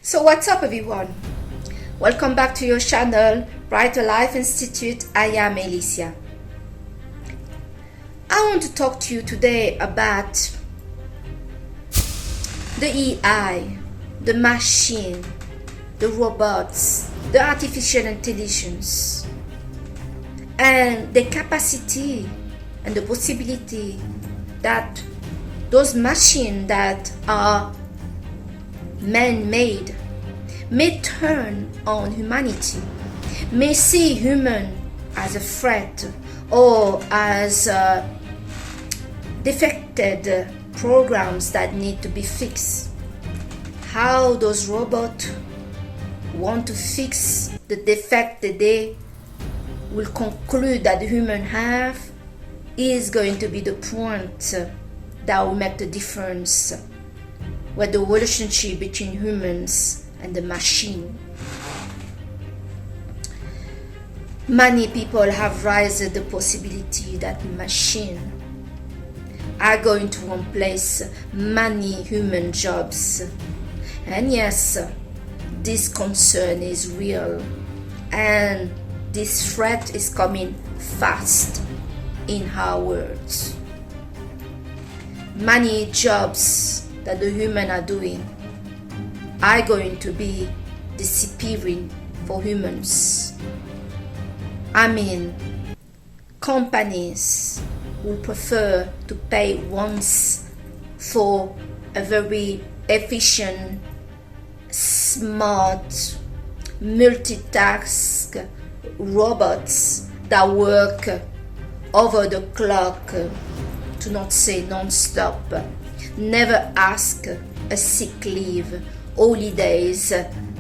So what's up everyone? Welcome back to your channel, Brighter Life Institute. I am Alicia. I want to talk to you today about the AI, the machine, the robots, the artificial intelligence, and the capacity and the possibility that those machines that are man-made may turn on humanity, may see human as a threat or as defected programs that need to be fixed. How those robots want to fix the defect that they will conclude that the human have is going to be the point that will make the difference with the relationship between humans and the machine. Many people have raised the possibility that machines are going to replace many human jobs. And yes, this concern is real, and this threat is coming fast in our world. Many jobs that the humans are doing are going to be disappearing for humans. I mean, companies will prefer to pay once for a very efficient, smart, multitask robots that work over the clock, to not say non-stop, never ask a sick leave, holidays,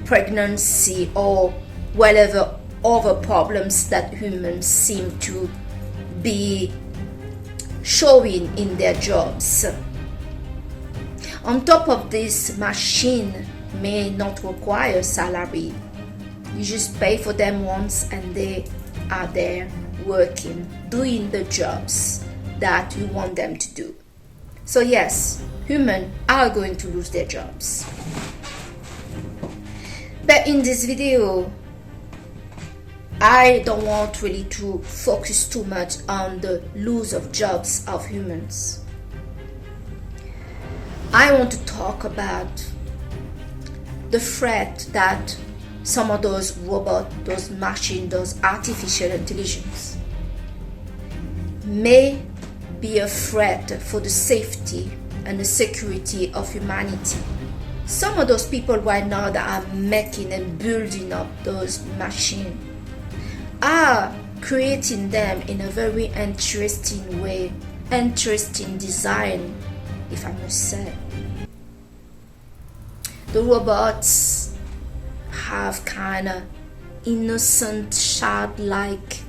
pregnancy, or whatever other problems that humans seem to be showing in their jobs. On top of this, machine may not require salary. You just pay for them once and they are there working, doing the jobs that you want them to do. So yes, humans are going to lose their jobs. But in this video, I don't want really to focus too much on the loss of jobs of humans. I want to talk about the threat that some of those robots, those machines, those artificial intelligence may be a threat for the safety and the security of humanity. Some of those people right now that are making and building up those machines are creating them in a very interesting way, interesting design, if I must say. The robots have kind of innocent, childlike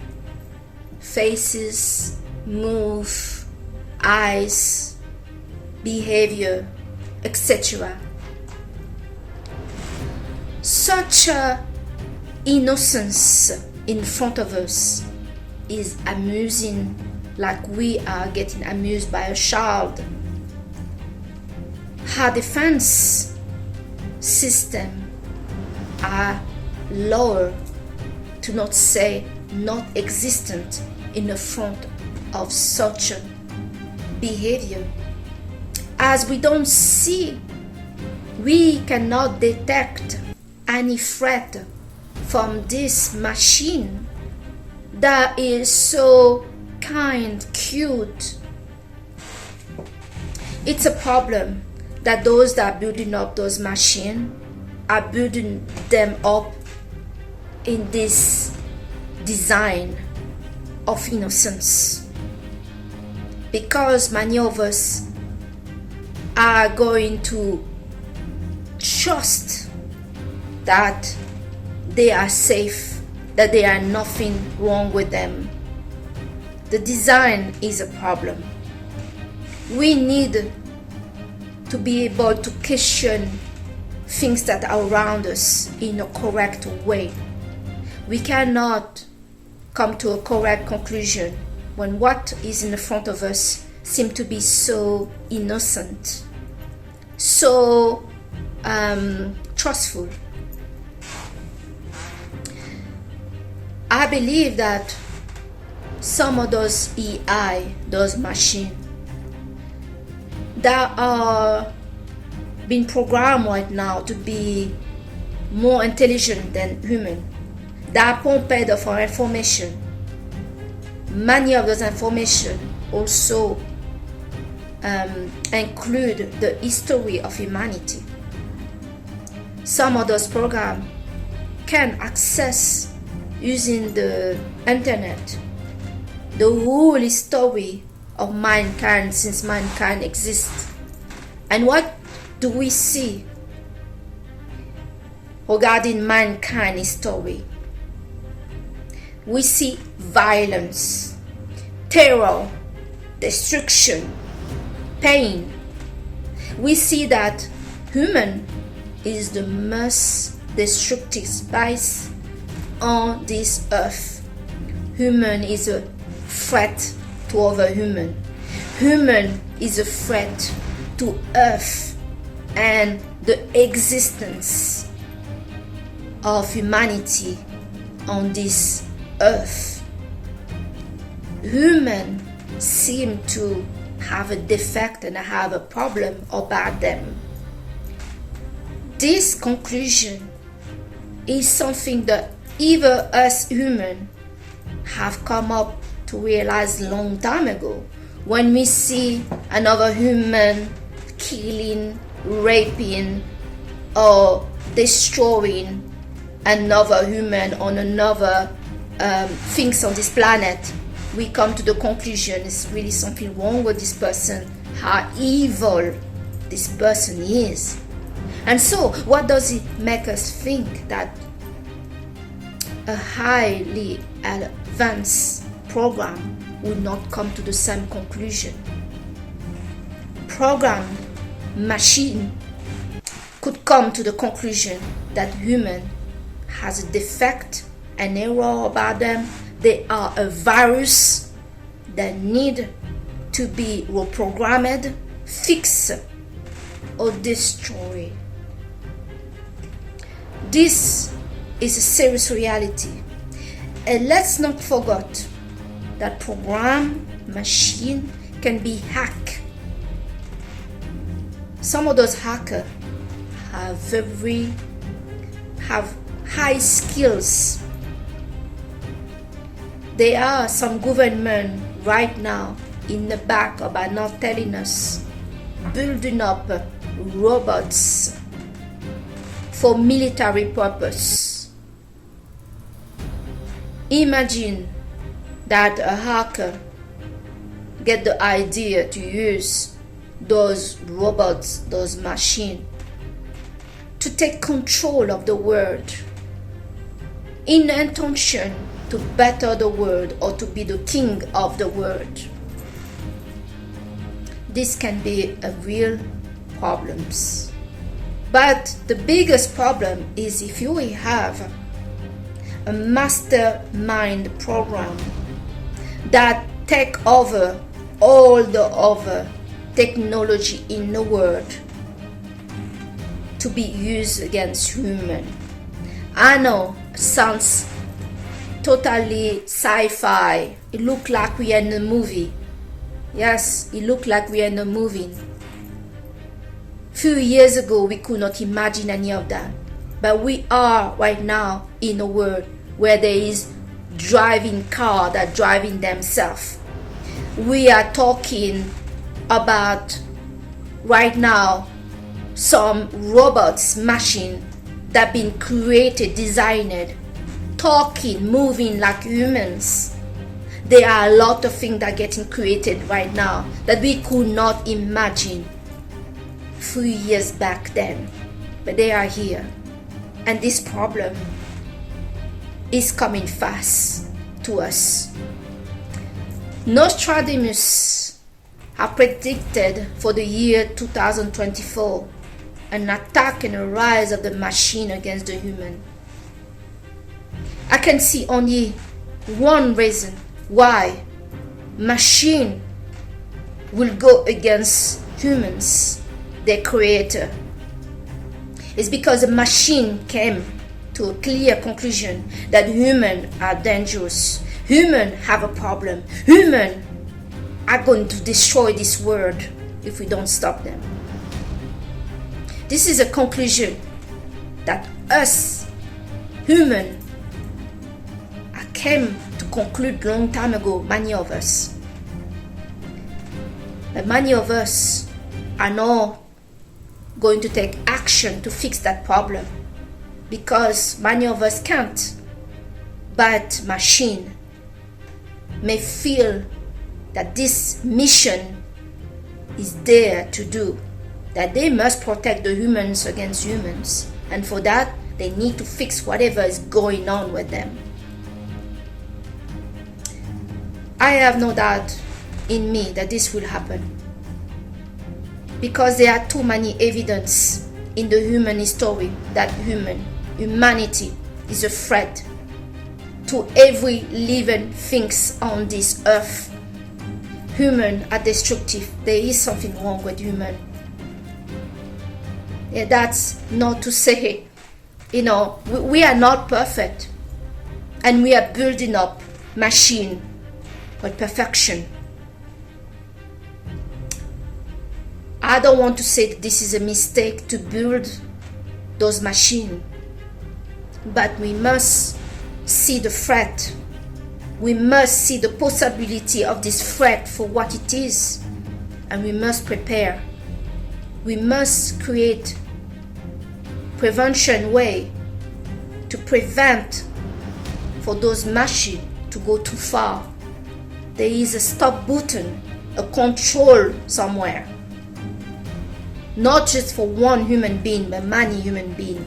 faces, move, eyes, behavior, etc. Such a innocence in front of us is amusing, like we are getting amused by a child. Our defense system are lower, to not say not existent, in the front of such a behavior. As we don't see, we cannot detect any threat from this machine that is so kind, cute. It's a problem that those that are building up those machines are building them up in this design of innocence, because many of us are going to trust that they are safe, that there are nothing wrong with them. The design is a problem. We need to be able to question things that are around us in a correct way. We cannot come to a correct conclusion when what is in the front of us seems to be so innocent, so distrustful. I believe that some of those AI, those machines that are being programmed right now to be more intelligent than human, that are pumped of our information. Many of those information also include the history of humanity. Some of those programs can access, using the internet, the whole history of mankind since mankind exists. And what do we see regarding mankind history? We see violence, terror, destruction, pain. We see that human is the most destructive species on this earth. Human is a threat to other human. Human is a threat to earth and the existence of humanity on this earth. Human seem to have a defect and have a problem about them. This conclusion is something that even us human have come up to realize a long time ago. When we see another human killing, raping, or destroying another human on another things on this planet, we come to the conclusion it's really something wrong with this person, how evil this person is. And so what does it make us think? That a highly advanced program would not come to the same conclusion. Program machine could come to the conclusion that human has a defect, an error about them. They are a virus that need to be reprogrammed, fixed, or destroyed. This is a serious reality. And let's not forget that program machine can be hacked. Some of those hackers have high skills. There are some government right now in the back about not telling us, building up robots for military purpose. Imagine that a hacker get the idea to use those robots, those machines, to take control of the world in the intention to better the world or to be the king of the world. This can be a real problems. But the biggest problem is if you have a mastermind program that take over all the other technology in the world to be used against human. I know it sounds totally sci-fi. It looks like we are in a movie. Yes, it looks like we are in a movie. Few years ago, we could not imagine any of that. But we are right now in a world where there is driving car that driving themselves. We are talking about right now some robots, machine that been created, designed, talking, moving like humans. There are a lot of things that are getting created right now that we could not imagine 3 years back then, but they are here. And this problem is coming fast to us. Nostradamus have predicted for the year 2024 an attack and a rise of the machine against the human. I can see only one reason why machine will go against humans, their creator. It's because the machine came to a clear conclusion that humans are dangerous. Humans have a problem. Humans are going to destroy this world if we don't stop them. This is a conclusion that us, humans, came to conclude long time ago, many of us. But many of us are now going to take action to fix that problem, because many of us can't. But machine may feel that this mission is there to do, that they must protect the humans against humans, and for that they need to fix whatever is going on with them. I have no doubt in me that this will happen, because there are too many evidence in the human history that humanity is a threat to every living things on this earth. Humans are destructive. There is something wrong with human. Yeah, that's not to say, we are not perfect, and we are building up machine with perfection. I don't want to say that this is a mistake to build those machines, but we must see the threat. We must see the possibility of this threat for what it is, and we must prepare. We must create prevention way to prevent for those machines to go too far. There is a stop button, a control somewhere. Not just for one human being, but many human beings.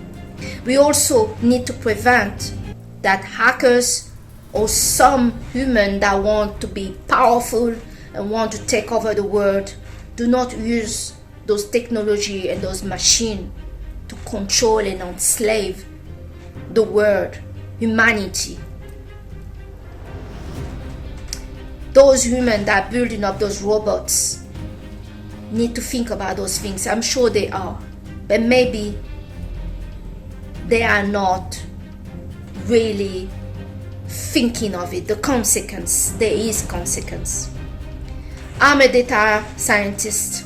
We also need to prevent that hackers or some human that want to be powerful and want to take over the world do not use those technology and those machines to control and enslave the world, humanity. Those humans that are building up those robots need to think about those things. I'm sure they are, but maybe they are not really thinking of it, the consequence. There is consequence. I'm a data scientist,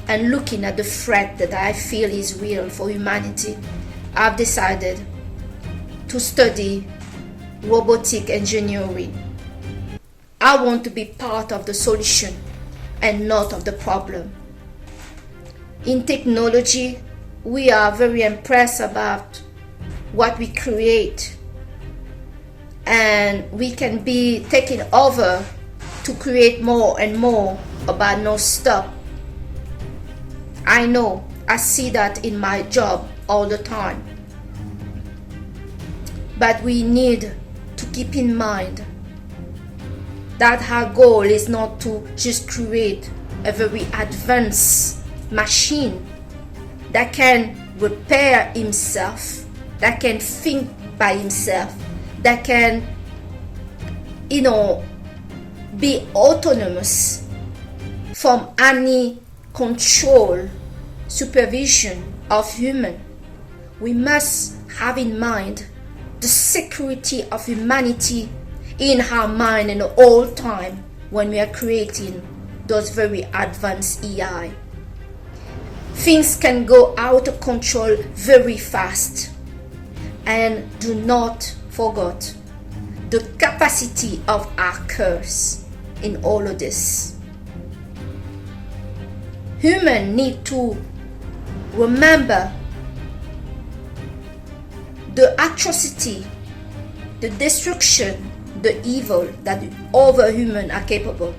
and looking at the threat that I feel is real for humanity, I've decided to study robotic engineering. I want to be part of the solution and not of the problem. In technology, we are very impressed about what we create, and we can be taken over to create more and more about no stop. I know, I see that in my job all the time. But we need to keep in mind that our goal is not to just create a very advanced machine that can repair himself, that can think by himself, that can, be autonomous from any control, supervision of human. We must have in mind the security of humanity in our mind and all time when we are creating those very advanced AI. Things can go out of control very fast, and do not forget the capacity of hackers in all of this. Humans need to remember the atrocity, the destruction, the evil that other humans are capable.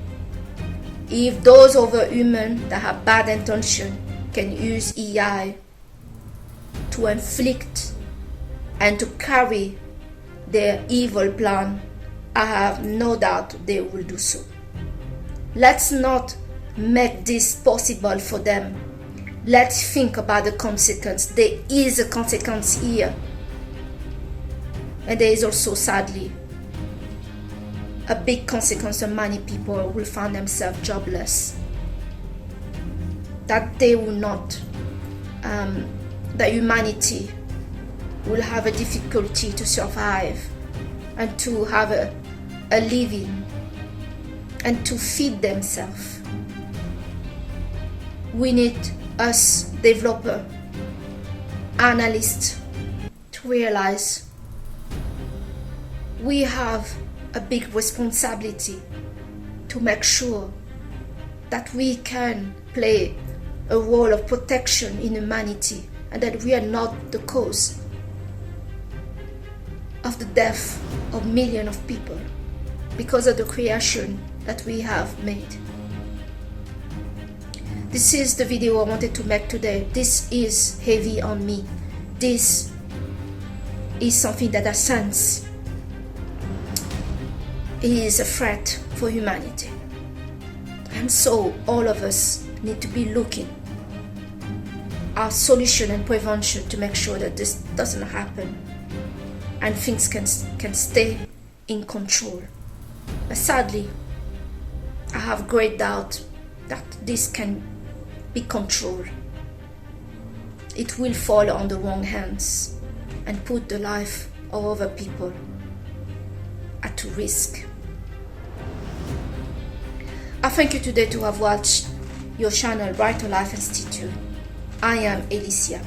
If those other humans that have bad intention can use AI to inflict and to carry their evil plan, I have no doubt they will do so. Let's not make this possible for them. Let's think about the consequence. There is a consequence here. And there is also, sadly, a big consequence, and many people will find themselves jobless. That they will not that humanity will have a difficulty to survive and to have a living and to feed themselves. We need us developer, analysts to realize we have a big responsibility to make sure that we can play a role of protection in humanity and that we are not the cause of the death of millions of people because of the creation that we have made. This is the video I wanted to make today. This is heavy on me. This is something that I sense is a threat for humanity. And so all of us need to be looking at solution and prevention to make sure that this doesn't happen and things can stay in control. But sadly, I have great doubt that this can be controlled. It will fall on the wrong hands and put the life of other people at risk. I thank you today to have watched your channel Brighter Life Institute. I am Alicia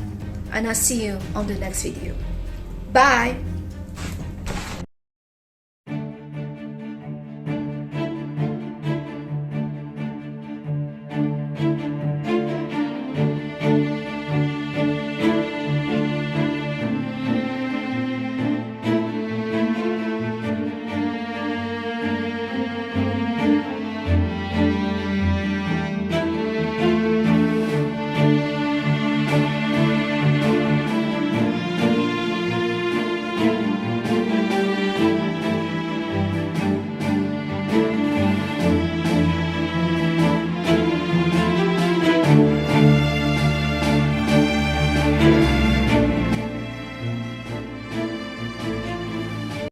and I'll see you on the next video. Bye.